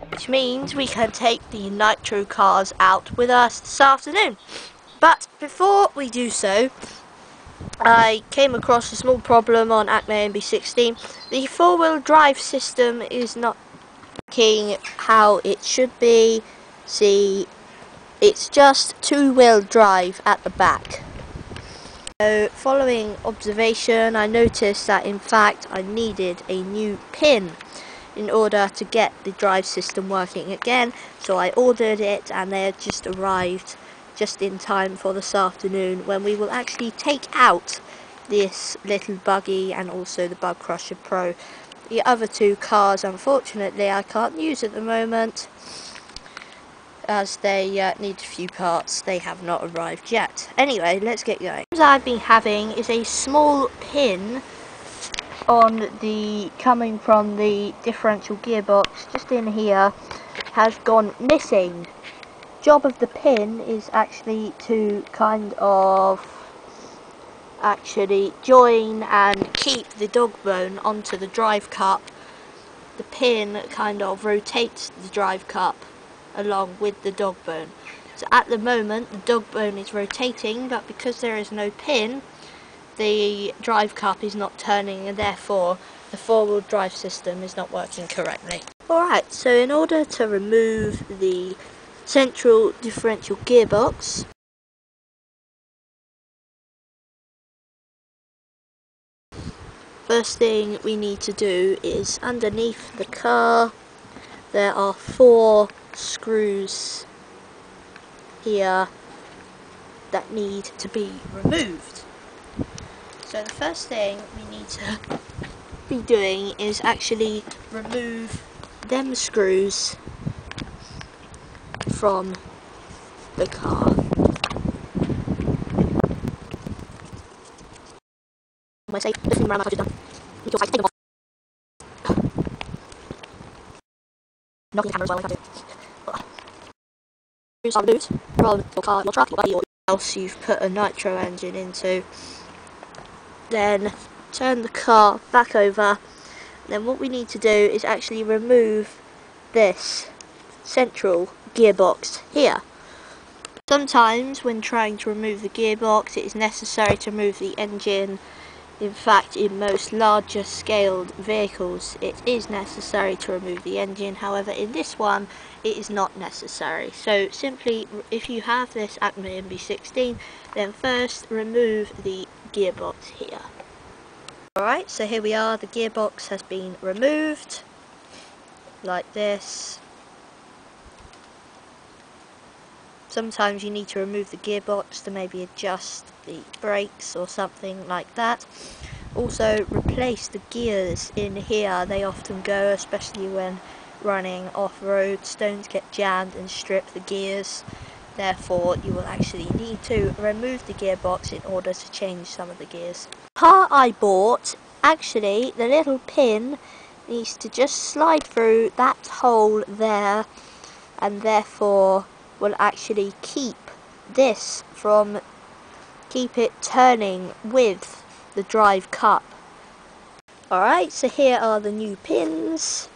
Which means we can take the nitro cars out with us this afternoon. But before we do so, I came across a small problem on Acme MB16. The four-wheel drive system is not working how it should be. See, it's just two-wheel drive at the back. So following observation, I noticed that in fact I needed a new pin in order to get the drive system working again. So I ordered it and they had just arrived just in time for this afternoon, when we will actually take out this little buggy and also the Bug Crusher Pro. The other two cars, unfortunately, I can't use at the moment as they need a few parts. They have not arrived yet. Anyway, let's get going. What I've been having is a small pin on the coming from the differential gearbox just in here has gone missing. Job of the pin is actually to kind of actually join and keep the dog bone onto the drive cup. The pin kind of rotates the drive cup along with the dog bone. So at the moment the dog bone is rotating, but because there is no pin, the drive cup is not turning, and therefore the four-wheel drive system is not working correctly. Alright, so in order to remove the central differential gearbox, first thing we need to do is underneath the car there are 4 screws here that need to be removed. So the first thing we need to be doing is actually remove them screws from the car. When I say lifting around, I've just done. Take them off. Knocking the camera as well, like I do. Screws are removed from your car, your truck, your buggy, or else you've put a nitro engine into. Then turn the car back over. Then what we need to do is actually remove this central gearbox here. Sometimes when trying to remove the gearbox it is necessary to remove the engine. In fact, in most larger scaled vehicles it is necessary to remove the engine. However, in this one it is not necessary. So simply, if you have this Acme MB16, then first remove the gearbox here. Alright, so here we are, the gearbox has been removed like this. Sometimes you need to remove the gearbox to maybe adjust the brakes or something like that. Also replace the gears in here. They often go, especially when running off-road. Stones get jammed and strip the gears. Therefore you will actually need to remove the gearbox in order to change some of the gears. The car I bought, actually the little pin needs to just slide through that hole there, and therefore will actually keep it turning with the drive cup. Alright, so here are the new pins,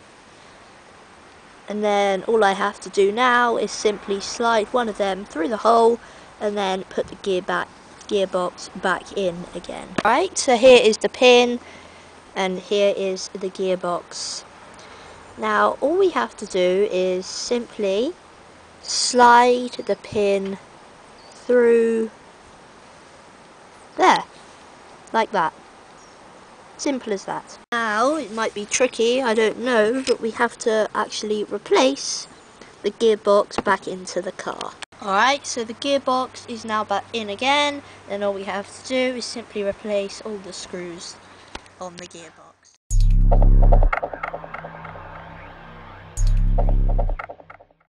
and then all I have to do now is simply slide one of them through the hole and then put the gearbox back in again. Alright, so here is the pin and here is the gearbox. Now all we have to do is simply slide the pin through there, like that. Simple as that. Now, it might be tricky, I don't know, but we have to actually replace the gearbox back into the car. Alright, so the gearbox is now back in again, then all we have to do is simply replace all the screws on the gearbox.